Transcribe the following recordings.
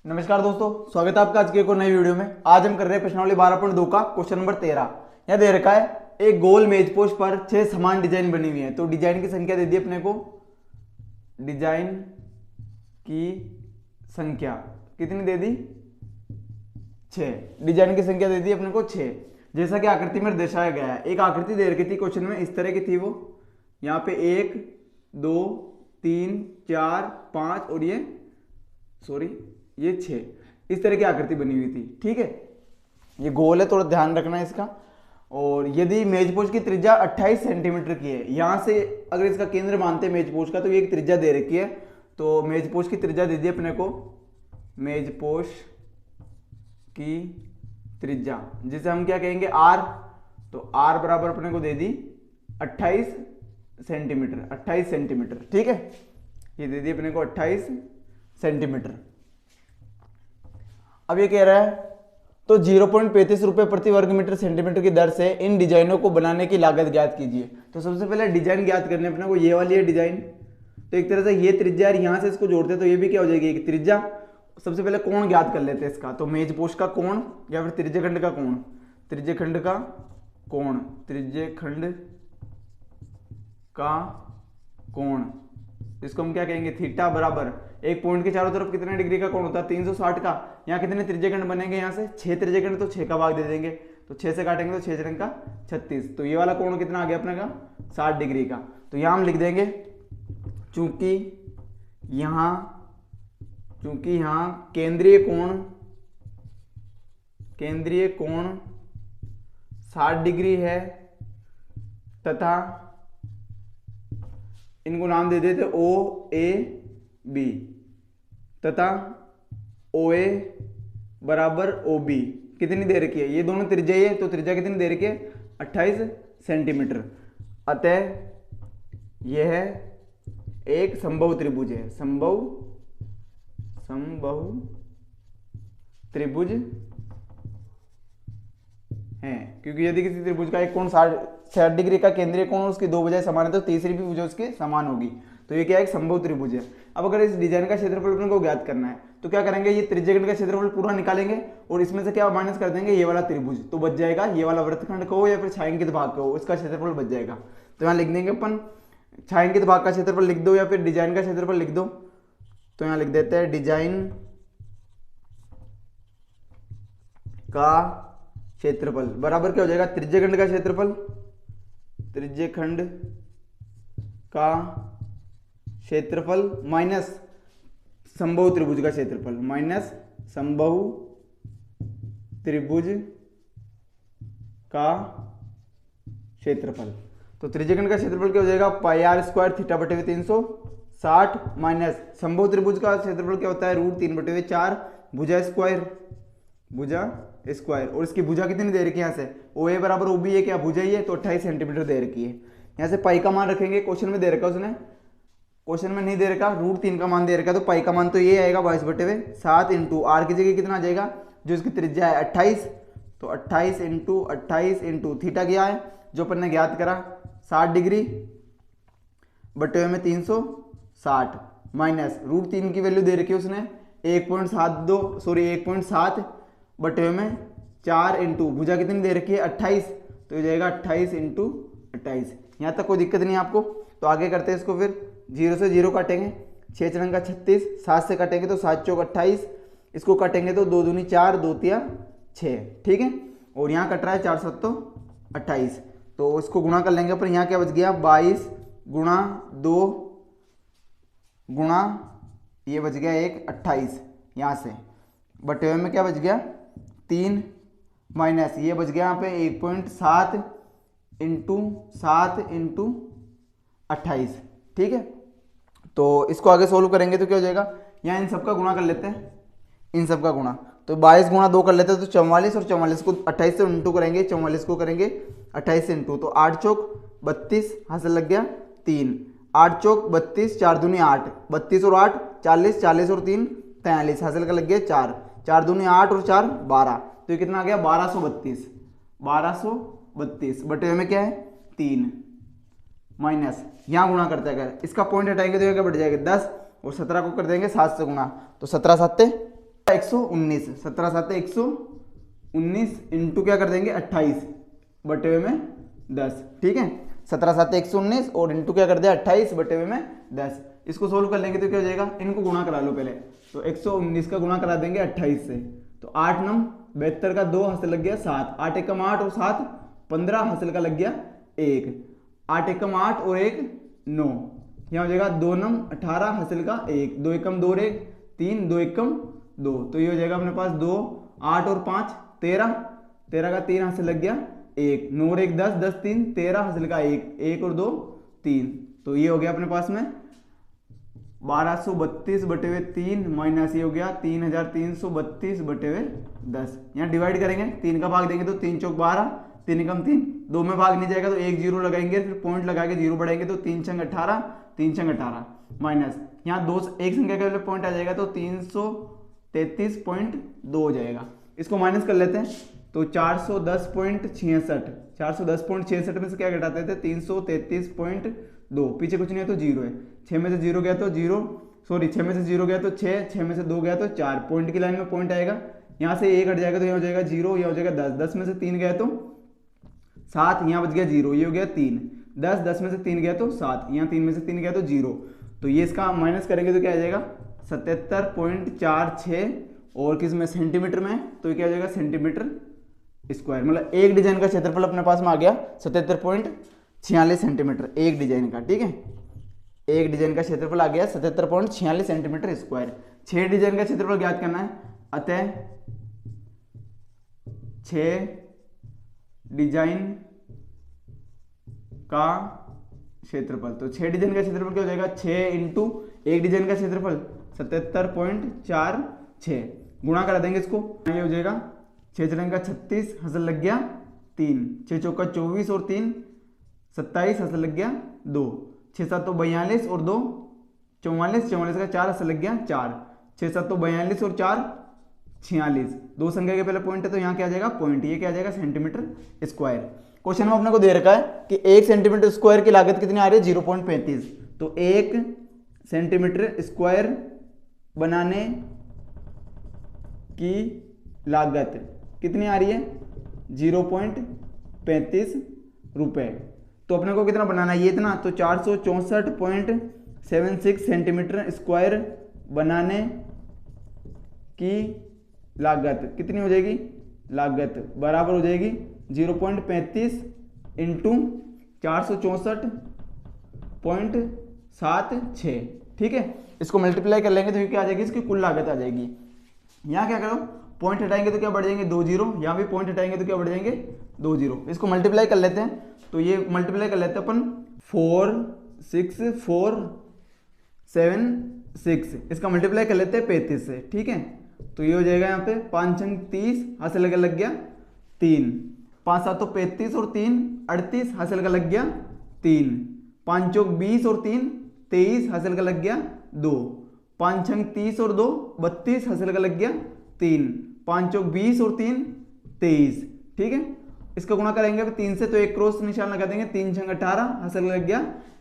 नमस्कार दोस्तों, स्वागत है आपका आज के एक और नई वीडियो में। आज हम कर रहे हैं प्रश्नावली 12.2 का क्वेश्चन नंबर 13। यह दे रखा है एक गोल मेज पोस्ट पर 6 समान डिजाइन बनी हुई है। तो डिजाइन की संख्या दे दी अपने को। डिजाइन की संख्या कितनी दे दी? 6। डिजाइन की संख्या दे दी अपने को 6। जैसा कि आकृति में दर्शाया गया है, एक आकृति दे रखी थी क्वेश्चन में, इस तरह की थी वो। यहाँ पे 1 2 3 4 5 और ये 6 इस तरह की आकृति बनी हुई थी। ठीक है, ये गोल है, थोड़ा ध्यान रखना है इसका। और यदि मेज पोस्ट की त्रिज्या 28 सेंटीमीटर की है, यहां से अगर इसका केंद्र मानते हैं मेज पोस्ट का, तो ये एक त्रिज्या दे रखी है। तो मेज पोस्ट की त्रिज्या दे दी अपने को, मेज पोस्ट की त्रिज्या जिसे हम क्या कहेंगे r। तो r बराबर अपने को दे दी 28 सेंटीमीटर। ठीक है, ये दे दी अपने को 28 सेंटीमीटर। अब ये कह रहा है तो 0.35 रुपए प्रति वर्ग मीटर सेंटीमीटर की दर से इन डिजाइनों को बनाने की लागत ज्ञात कीजिए। तो सबसे पहले डिजाइन ज्ञात करने अपने को, ये वाली है डिजाइन। तो एक तरह से ये त्रिज्या है, यहां से इसको जोड़ते तो ये भी क्या हो जाएगी, एक त्रिज्या। सबसे पहले कोण ज्ञात कर लेते हैं इसका। तो मेज पोस्ट का कोण या फिर त्रिज्यखंड का कोण, त्रिज्यखंड का कोण, त्रिज्यखंड का कोण, इसको हम क्या कहेंगे, थीटा बराबर एक पॉइंट के चारों तरफ कितने डिग्री का कोण होता है, 360 का। यहाँ कितने त्रिज्यखंड बनेंगे, यहाँ से 6 त्रिज्यखंड, तो 6 का भाग दे देंगे। तो 6 से काटेंगे तो 6 रंग का 36। तो ये वाला कोण कितना आ गया अपने का, 60 डिग्री का। तो यहाँ हम लिख देंगे चूंकि यहाँ केंद्रीय कोण 60 डिग्री है तथा इनको नाम दे देते ओ ए बी, तथा ओ ए बराबर ओ बी कितनी दे रखी है, ये दोनों त्रिज्या है। तो त्रिज्या कितनी दे रखी है, 28 सेंटीमीटर। अतः यह एक समबाहु त्रिभुज है, समबाहु त्रिभुज है। क्योंकि यदि किसी त्रिभुज का एक कोण 60 डिग्री का केंद्रीय कोण उसकी दो भुजाएं समान है, तो तीसरी भी भुजा उसकी समान होगी। तो ये क्या है, एक समबाहु त्रिभुज है। अब अगर इस डिजाइन का क्षेत्रफल अपने को ज्ञात करना है, तो क्या करेंगे, ये त्रिज्यखंड का क्षेत्रफल पूरा निकालेंगे और इसमें से क्या माइनस कर देंगे, ये वाला त्रिभुज। तो बच जाएगा ये वाला वृत्तखंड कहो या फिर छायांकित भाग कहो, इसका क्षेत्रफल बच जाएगा। तो यहाँ लिख देंगे अपन, छायांकित भाग का क्षेत्रफल लिख दो या फिर डिजाइन का क्षेत्रफल लिख दो। तो यहाँ लिख देते हैं डिजाइन का क्षेत्रफल बराबर क्या हो जाएगा, त्रिज्यखंड का क्षेत्रफल, त्रिज्यखंड का क्षेत्रफल माइनस समबाहु त्रिभुज का क्षेत्रफल, माइनस समबाहु त्रिभुज का क्षेत्रफल। तो त्रिज्यखंड का क्षेत्रफल क्या हो जाएगा, पाई आर स्क्वायर थीटा बटे 360 माइनस समबाहु त्रिभुज का क्षेत्रफल क्या होता है, √3/4 भुजा स्क्वायर। और इसकी भुजा कितनी दे रखी है, यहाँ से ओ ए बराबर ओ बी है, क्या भुजा ही है, तो 28 सेंटीमीटर दे रखी है। यहाँ से पाई का मान रखेंगे, क्वेश्चन में दे रखा उसने, क्वेश्चन में नहीं दे रखा, √3 का मान दे रखा। तो पाई का मान तो ये आएगा 22/7 इंटू आर की जगह कितना आ जाएगा, जो इसकी त्रिज्या है 28। तो 28 इंटू थीटा क्या है, जो अपन ने ज्ञात करा 60 डिग्री बटे में 360 माइनस √3 की वैल्यू दे रखी है उसने 1.7 बटे में 4 इंटू भुजा कितनी दे रखी है 28। तो ये जाएगा 28 इंटू 28। यहाँ तक कोई दिक्कत नहीं आपको। तो आगे करते हैं इसको, फिर 0 से 0 काटेंगे, 6 चरंग का 36, 7 से काटेंगे तो 7 चौक 28, इसको काटेंगे तो 2 दूनी 4, 2 तिया 6। ठीक है, और यहाँ कट रहा है 4 7 28, तो इसको गुणा कर लेंगे पर यहाँ क्या बच गया, 22 गुणा 2 गुणा ये बच गया 1 28, यहाँ से बटे में क्या बच गया 3 माइनस ये बच गया यहाँ पे 1.7 इंटू 28। ठीक है, तो इसको आगे सोल्व करेंगे तो क्या हो जाएगा, यहाँ इन सबका गुणा कर लेते हैं, इन सबका गुणा। तो 22 गुणा 2 कर लेते हैं तो 44, और 44 को 28 से इंटू करेंगे, 44 को करेंगे 28 से इंटू, तो 8 चौक 32 हासिल लग गया 3, 8 चौक 32, 4 दूनी 8, 32 और 8 40, 40 और 3 43 हासिल का लग गया 4, 4 दूनी 8 और 4 12। तो ये कितना आ गया 1232 बटे में क्या है 3 माइनस यहाँ गुणा करते हैं, अगर इसका पॉइंट हटाएंगे तो क्या बढ़ जाएगा 10 और 17 को कर देंगे 7 से गुणा, तो 17 7 119, 17 7 119 इंटू क्या कर देंगे 28 बटे हुए में 10, ठीक है। 17 7 119 और इंटू क्या कर दिया 28 बटे हुए में 10। इसको सोल्व कर लेंगे तो क्या हो जाएगा, इनको गुणा करा लो पहले। तो 119 का गुणा करा देंगे 28 से, तो 8 9 72 का 2 हासिल लग गया 7, 8 एकम 8 और 7 15 हासिल का लग गया 1, 8 एकम 8 और 1 9, यहाँ हो जाएगा 2 9 18 हासिल का 1, 2 एकम 2 और 1 3, 2 एकम 2, तो ये हो जाएगा अपने पास 2 8 और 5 13, 13 का 3 हासिल लग गया 1, 9 और 1 10, 10 3 13 हासिल का 1, 1 और 2 3, तो ये हो गया अपने पास में 1232 बटे हुए 3 माइनस ये हो गया 3332 बटे हुए 10। यहाँ डिवाइड करेंगे, 3 का भाग देंगे तो 3 चौक 12, 3 एकम 3, 2 में भाग नहीं जाएगा तो 1 जीरो लगाएंगे, फिर पॉइंट लगा के जीरो बढ़ाएंगे तो 3 छंग 18, 3 छंग 18 माइनस यहाँ दो एक संख्या के पॉइंट आ जाएगा तो 333.2 हो जाएगा। इसको माइनस कर लेते हैं तो 410.66, 410.66 में से क्या घटाते थे 333.2, पीछे कुछ नहीं है तो जीरो है, 6 में से जीरो गया तो जीरो, सॉरी 6 में से जीरो गया तो 6, 6 में से 2 गया तो 4, पॉइंट की लाइन में पॉइंट आएगा, यहाँ से 1 हट जाएगा तो यहाँ हो जाएगा जीरो, यहाँ हो जाएगा 10, 10 में से 3 गया तो 7, यहाँ बच गया जीरो, ये हो गया 3, 10, 10 में से 3 गया तो 7, यहाँ 3 में से 3 गया तो जीरो, तो ये इसका माइनस करेंगे तो क्या आ जाएगा 77.46, और किस में सेंटीमीटर में, तो ये क्या हो जाएगा सेंटीमीटर स्क्वायर, मतलब एक डिजाइन का क्षेत्रफल अपने पास में आ गया 77.46 सेंटीमीटर एक डिजाइन का, ठीक है। एक डिजाइन का क्षेत्रफल आ गया 77.46 सेंटीमीटर स्क्वायर। 6 डिजाइन का क्षेत्रफल ज्ञात करना है, अतः 6 डिजाइन का क्षेत्रफल, तो 6 डिजाइन का क्षेत्रफल क्या हो जाएगा 6 इंटू एक डिजाइन का क्षेत्रफल 77.46, गुणा करा देंगे इसको, ये हो जाएगा 6 चरण का 36 हासिल लग गया 3, 6 चौका 24 और 3 27 हासिल लग गया 2, 6 7 तो 42 और 2 44, 44 का 4 हासिल लग गया 4, 6 7 तो 42 और 4 46, दो संख्या के पहले पॉइंट है तो यहाँ क्या आ जाएगा पॉइंट, ये क्या आ जाएगा सेंटीमीटर स्क्वायर। क्वेश्चन में अपने को दे रखा है कि 1 सेंटीमीटर स्क्वायर की लागत कितनी आ रही है 0.35, तो 1 सेंटीमीटर स्क्वायर बनाने की लागत कितनी आ रही है 0.35 रुपए, तो अपने को कितना बनाना है ये इतना, तो 464.76 सेंटीमीटर स्क्वायर बनाने की लागत कितनी हो जाएगी, लागत बराबर हो जाएगी 0.35 इंटू 464.76, ठीक है। इसको मल्टीप्लाई कर लेंगे तो ये क्या आ जाएगी, इसकी कुल लागत आ जाएगी। यहाँ क्या करो पॉइंट हटाएंगे तो क्या बढ़ जाएंगे 2 जीरो, यहाँ भी पॉइंट हटाएंगे तो क्या बढ़ जाएंगे 2 जीरो। इसको मल्टीप्लाई कर लेते हैं, तो ये मल्टीप्लाई कर लेते हैं अपन 46476, इसका मल्टीप्लाई कर लेते हैं 35 से, ठीक है। तो ये हो जाएगा यहाँ पे 5 छंग 30 हासिल का लग गया 3, 5 7 तो 35 और 3 38 हासिल का लग गया 3, 5 चौक 20 और 3 23 हासिल का लग गया 2, 5 छंग 30 और 2 32 हासिल का लग गया 3, 5 चौक 20 और 3 23, ठीक है। इसका गुणा करेंगे 3 से तो एक क्रॉस निशान लगा देंगे, 3 छंग 18 हासिल लग गया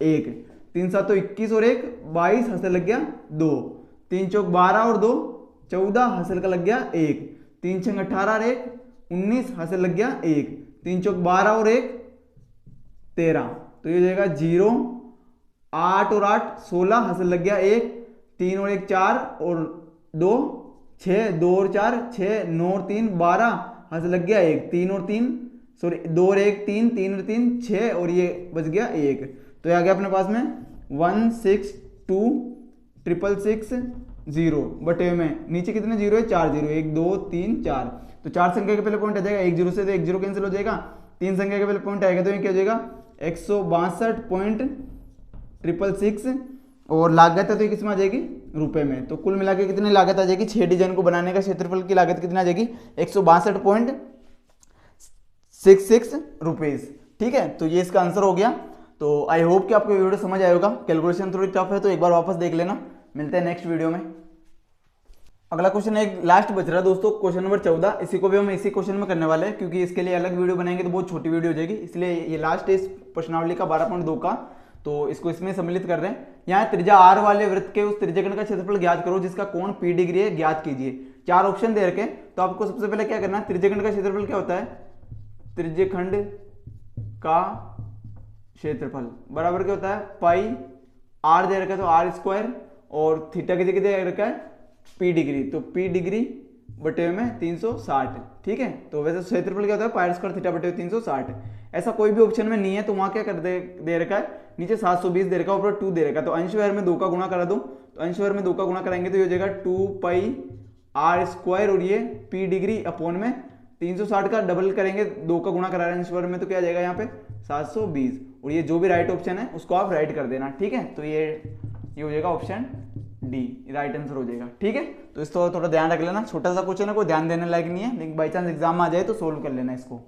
1, 3 7 तो 21 और 1 22 हासिल लग गया 2, 3 चौक 12 और 2 14 हासिल का लग गया 1, 3 छंग 18 और 1 19 हासिल लग गया 1, 3 चौक 12 और 1 13, तो ये हो जाएगा 0, 8 और 8 16 हासिल लग गया 1, 3 और 1 4 और 2 6, 2 और 4 6, 9 और 3 12 हासिल लग गया 1, 3 और 3 सॉरी 2 और 1 3, 3 और 3 6 और ये बच गया 1, तो ये आ गया अपने पास में 162,666 बटे में नीचे कितने जीरो है 4 जीरो, 1 2 3 4, तो 4 संख्या के पहले पॉइंट आ जाएगा 1 जीरो से, तो 1 जीरो कैंसिल हो जाएगा, 3 संख्या के पहले पॉइंट आएगा तो ये क्या हो जाएगा 162.666, और लागत है तो ये किस में आ जाएगी रुपए में, तो कुल मिला के कितनी लागत आ जाएगी 6 डिजाइन को बनाने का क्षेत्रफल की लागत कितनी आ जाएगी 162.66 रुपीज, ठीक है। तो ये इसका आंसर हो गया। तो आई होप कि आपको वीडियो समझ आया होगा, कैलकुलेशन थोड़ी टफ है तो एक बार वापस देख लेना। मिलते हैं नेक्स्ट वीडियो में। अगला क्वेश्चन एक लास्ट बच रहा है दोस्तों, क्वेश्चन नंबर 14, इसी को भी हम इसी क्वेश्चन में करने वाले हैं क्योंकि इसके लिए अलग वीडियो बनाएंगे तो बहुत छोटी वीडियो हो जाएगी, इसलिए ये लास्ट है इस प्रश्नावली का 12.2 का, तो इसको इसमें सम्मिलित कर रहे हैं। यहाँ त्रिज्या r वाले वृत्त के उस त्रिज्यखंड का क्षेत्रफल ज्ञात करो जिसका कोण p डिग्री है, ज्ञात कीजिए। 4 ऑप्शन दे रखे, तो आपको सबसे पहले क्या करना है, त्रिज्यखंड का क्षेत्रफल क्या होता है, त्रिज्यखंड का क्षेत्रफल बराबर क्या होता है, पाई आर दे रखा है तो आर स्क्वायर, और थीटा की जगह दे रखा है पी डिग्री, तो पी डिग्री बटे में 360, ठीक है। तो वैसे क्षेत्रफल क्या होता है, पाई स्क्वायर थीटा बटे 360। ऐसा कोई भी ऑप्शन में नहीं है तो वहां क्या कर दे रखा है, नीचे 720 दे रखा है, ऊपर 2 दे रखा है, तो अंश में 2 का गुणा करा दो, तो अंश में 2 का गुणा कराएंगे तो ये हो जाएगा 2 पाई आर स्क्वायर, और ये पी डिग्री अपॉन में 360 का डबल करेंगे, 2 का गुणा करा रहे हैं अंश में, तो क्या आ जाएगा यहाँ पे 720, और ये जो भी राइट ऑप्शन है उसको आप राइट कर देना, ठीक है। तो ये हो जाएगा ऑप्शन डी राइट आंसर हो जाएगा, ठीक है। तो इसको थोड़ा ध्यान रख लेना, छोटा सा क्वेश्चन है, कोई ध्यान देने लायक नहीं है, लेकिन बाई चांस एग्जाम आ जाए तो सोल्व कर लेना इसको।